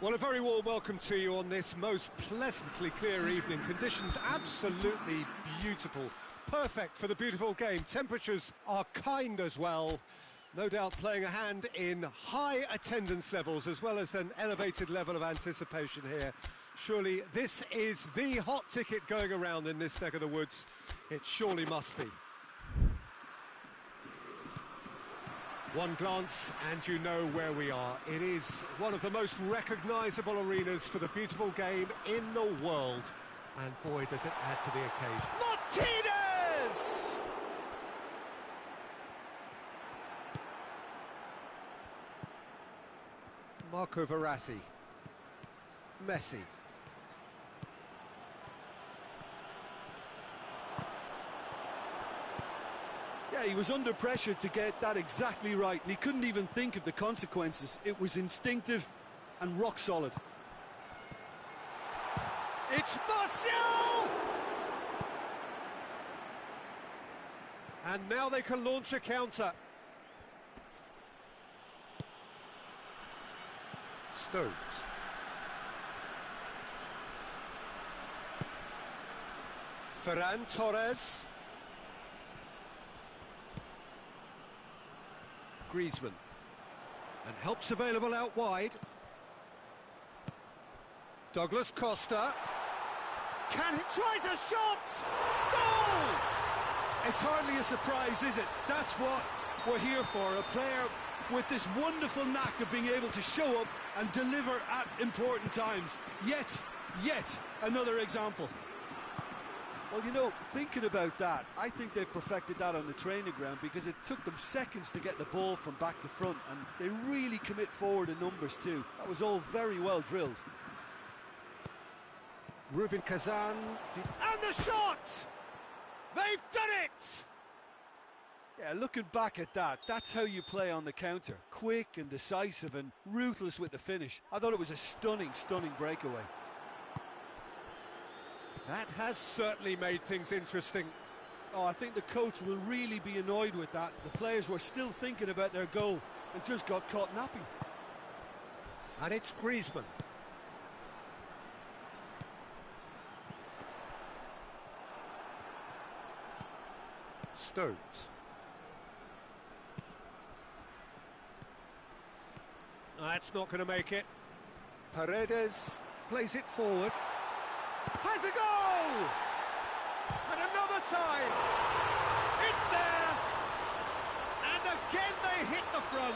Well, a very warm welcome to you on this most pleasantly clear evening. Conditions absolutely beautiful. Perfect for the beautiful game. Temperatures are kind as well. No doubt playing a hand in high attendance levels as well as an elevated level of anticipation here. Surely this is the hot ticket going around in this neck of the woods. It surely must be. One glance and you know where we are. It is one of the most recognisable arenas for the beautiful game in the world. And boy, does it add to the occasion. Martinez! Marco Verratti. Messi. Yeah, he was under pressure to get that exactly right, and he couldn't even think of the consequences. It was instinctive and rock solid. It's Martial! And now they can launch a counter. Stones. Ferran Torres. Griezmann. And help's available out wide. Douglas Costa. Can he tries a shot? Goal! It's hardly a surprise, is it? That's what we're here for, a player with this wonderful knack of being able to show up and deliver at important times. Yet another example. Well, you know, thinking about that, I think they've perfected that on the training ground because it took them seconds to get the ball from back to front, and they really commit forward in numbers too. That was all very well drilled. Rubin Kazan. And the shot! They've done it! Yeah, looking back at that, that's how you play on the counter. Quick and decisive and ruthless with the finish. I thought it was a stunning breakaway. That has certainly made things interesting. Oh, I think the coach will really be annoyed with that. The players were still thinking about their goal and just got caught napping. And it's Griezmann. Stones. That's not going to make it. Paredes plays it forward. Has a goal! And another time! It's there! And again they hit the front.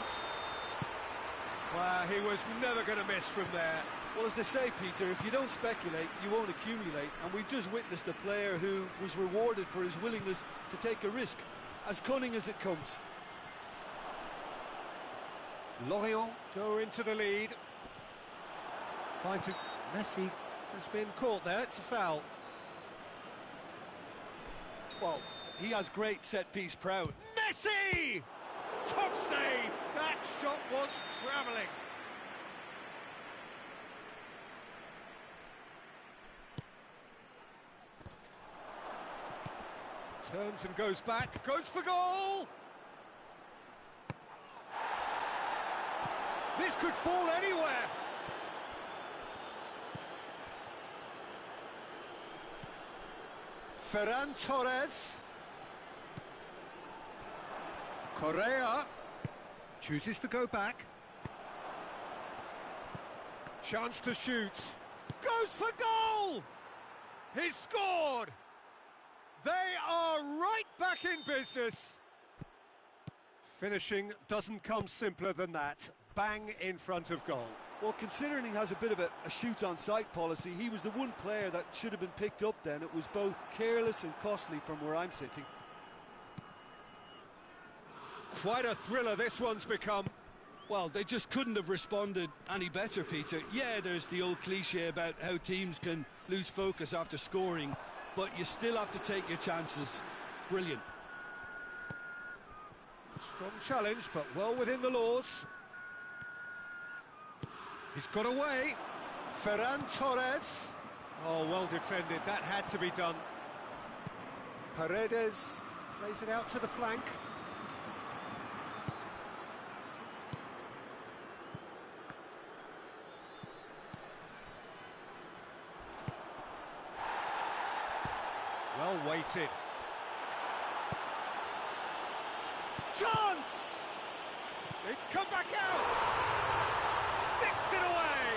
Well, he was never going to miss from there. Well, as they say, Peter, if you don't speculate, you won't accumulate. And we've just witnessed a player who was rewarded for his willingness to take a risk, as cunning as it comes. Lorient go into the lead. Finds it. Messi has been caught there. It's a foul. Well, he has great set-piece prowess. Messi! Top save! That shot was travelling. Turns and goes back. Goes for goal! This could fall anywhere. Ferran Torres. Correa chooses to go back. Chance to shoot. Goes for goal! He's scored! They are right back in business. Finishing doesn't come simpler than that. Bang in front of goal. Well, considering he has a bit of a shoot-on-sight policy, he was the one player that should have been picked up then. It was both careless and costly from where I'm sitting. Quite a thriller this one's become. Well, they just couldn't have responded any better, Peter. Yeah, there's the old cliche about how teams can lose focus after scoring, but you still have to take your chances. Brilliant. Strong challenge, but well within the laws. He's got away. Ferran Torres. Oh, well defended. That had to be done. Paredes plays it out to the flank. Well weighted. Chance! It's come back out! Sticks it away!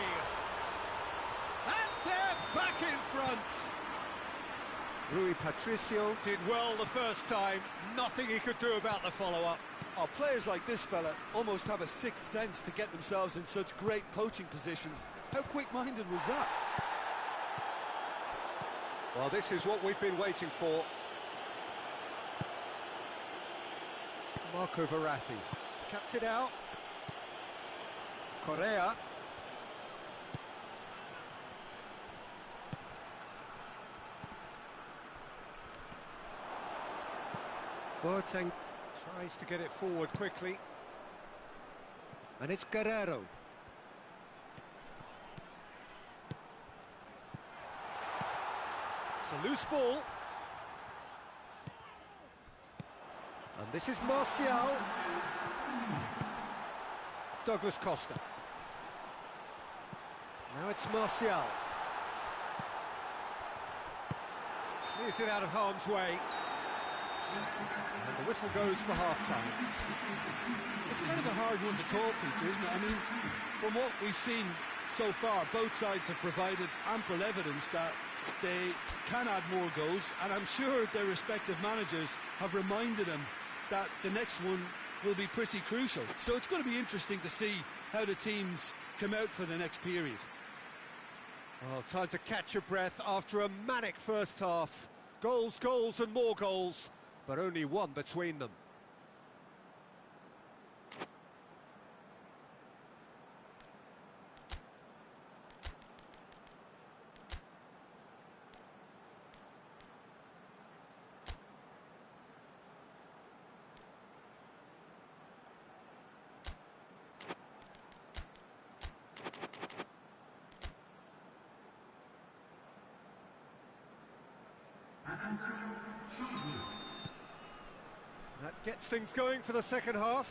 And they're back in front! Rui Patricio did well the first time, nothing he could do about the follow-up. Oh, players like this fella almost have a sixth sense to get themselves in such great poaching positions. How quick-minded was that? Well, this is what we've been waiting for. Marco Verratti cuts it out. Correa. Boateng tries to get it forward quickly. And it's Guerrero. It's a loose ball. And this is Martial. Douglas Costa. Now it's Martial. Clears it out of harm's way. And the whistle goes for half-time. It's kind of a hard one to call, Peter, isn't it? I mean, from what we've seen so far, both sides have provided ample evidence that they can add more goals, and I'm sure their respective managers have reminded them that the next one will be pretty crucial. So it's going to be interesting to see how the teams come out for the next period. Well, time to catch your breath after a manic first half. Goals, goals and more goals, but only one between them. That gets things going for the second half.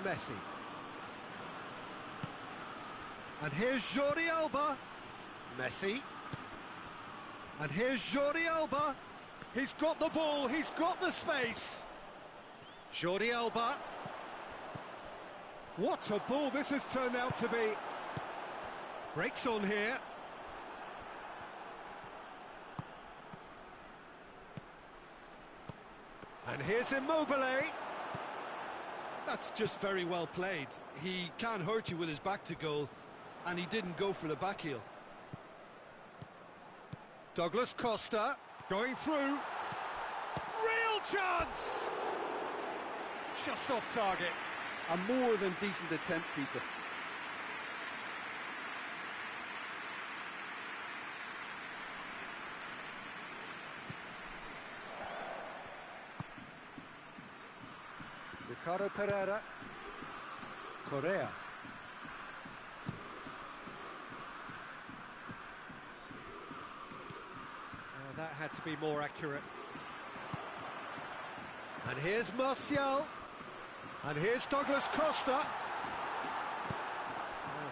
Messi. And here's Jordi Alba. Messi. And here's Jordi Alba. He's got the ball, he's got the space. Jordi Alba. What a ball this has turned out to be. Breaks on here. And here's Immobile. That's just very well played. He can't hurt you with his back to goal, and he didn't go for the back heel. Douglas Costa going through. Real chance! Just off target. A more than decent attempt, Peter. Ricardo Pereira. Correa. Oh, that had to be more accurate. And here's Martial. And here's Douglas Costa. Oh,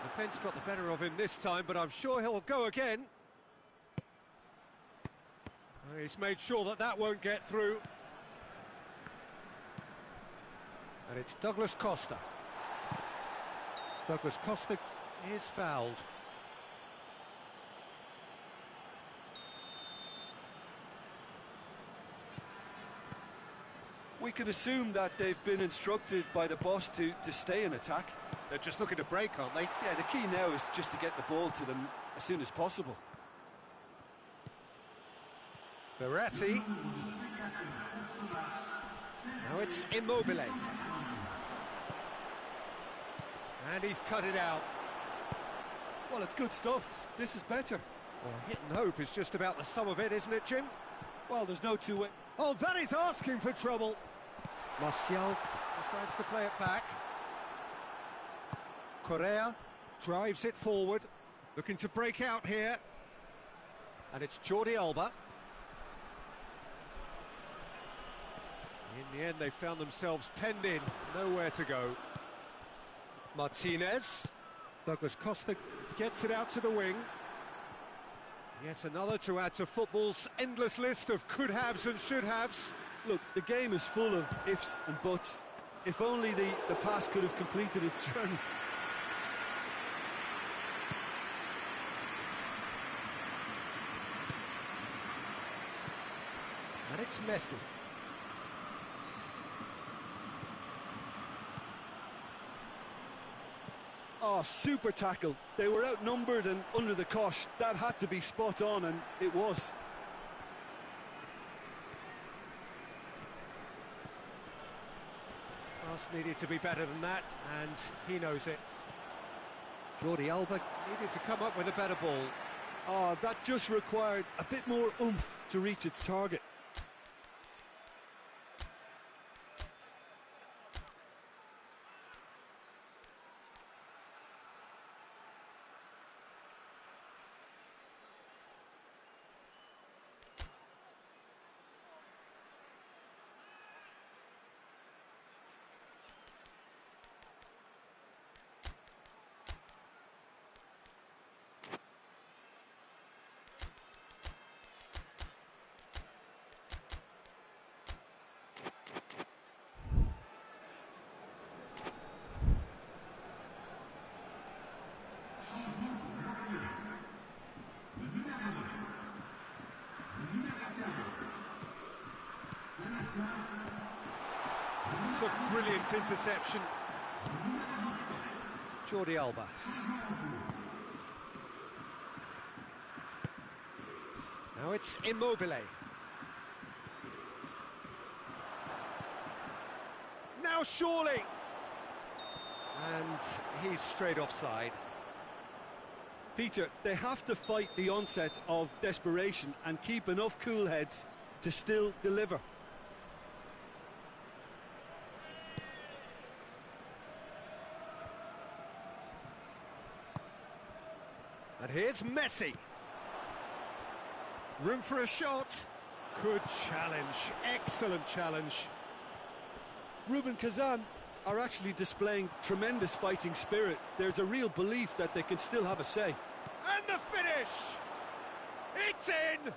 the defence got the better of him this time, but I'm sure he'll go again. Oh, he's made sure that that won't get through. And it's Douglas Costa. Douglas Costa is fouled. We could assume that they've been instructed by the boss to stay in attack. They're just looking to break, aren't they? Yeah, the key now is just to get the ball to them as soon as possible. Verratti. Now it's Immobile. And he's cut it out. Well, it's good stuff. This is better. Well, hit and hope is just about the sum of it, isn't it, Jim? Well, there's no two-way. Oh, that is asking for trouble. Martial decides to play it back. Correa drives it forward, looking to break out here. And it's Jordi Alba. In the end, they found themselves penned in, nowhere to go. Martinez. Douglas Costa gets it out to the wing. Yet another to add to football's endless list of could-haves and should-haves. Look, the game is full of ifs and buts. If only the pass could have completed its journey. And it's Messi. Oh, super tackle. They were outnumbered and under the cosh. That had to be spot on, and it was. Pass needed to be better than that, and he knows it. Jordi Alba needed to come up with a better ball. Oh, that just required a bit more oomph to reach its target. It's a brilliant interception. Jordi Alba. Now it's Immobile. Now surely! And he's straight offside. Peter, they have to fight the onset of desperation and keep enough cool heads to still deliver. And here's Messi. Room for a shot. Good challenge. Excellent challenge. Rubin Kazan are actually displaying tremendous fighting spirit. There's a real belief that they can still have a say. And the finish! It's in!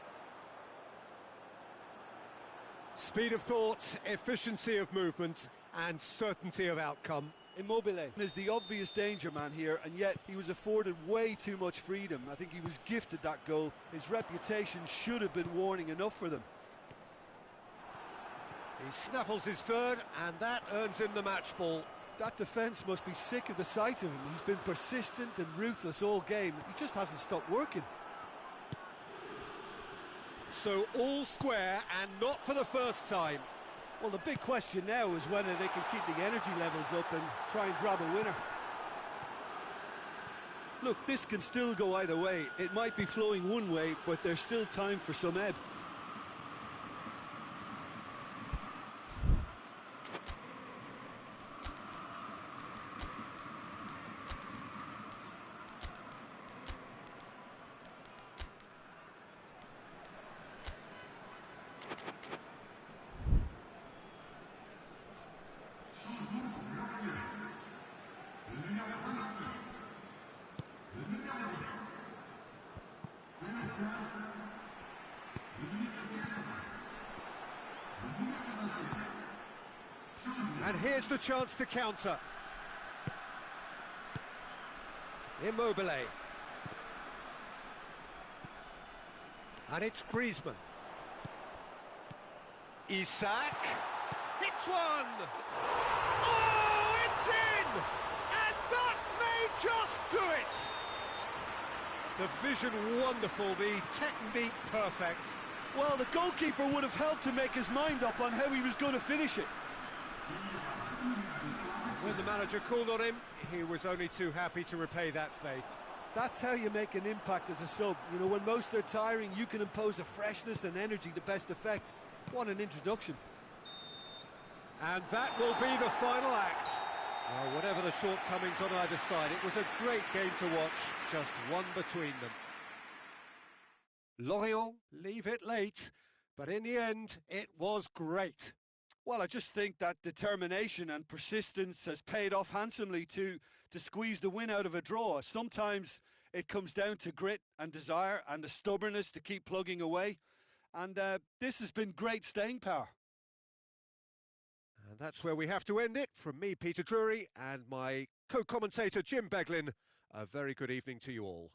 Speed of thought, efficiency of movement, and certainty of outcome. Immobile is the obvious danger man here, and yet he was afforded way too much freedom. I think he was gifted that goal. His reputation should have been warning enough for them. He snaffles his third, and that earns him the match ball. That defence must be sick of the sight of him. He's been persistent and ruthless all game. He just hasn't stopped working. So all square, and not for the first time. Well, the big question now is whether they can keep the energy levels up and try and grab a winner. Look, this can still go either way. It might be flowing one way, but there's still time for some ebb. And here's the chance to counter. Immobile. And it's Griezmann. Isak hits one. Oh, it's in! And that may just do it. The vision wonderful, the technique perfect. Well, the goalkeeper would have helped to make his mind up on how he was going to finish it. When the manager called on him, he was only too happy to repay that faith. That's how you make an impact as a sub. You know, when most are tiring, you can impose a freshness and energy to best effect. What an introduction. And that will be the final act. Well, whatever the shortcomings on either side, it was a great game to watch, just one between them. Lorient leave it late, but in the end, it was great. Well, I just think that determination and persistence has paid off handsomely to squeeze the win out of a draw. Sometimes It comes down to grit and desire and the stubbornness to keep plugging away. And this has been great staying power. And that's where we have to end it. From me, Peter Drury, and my co-commentator, Jim Beglin, a very good evening to you all.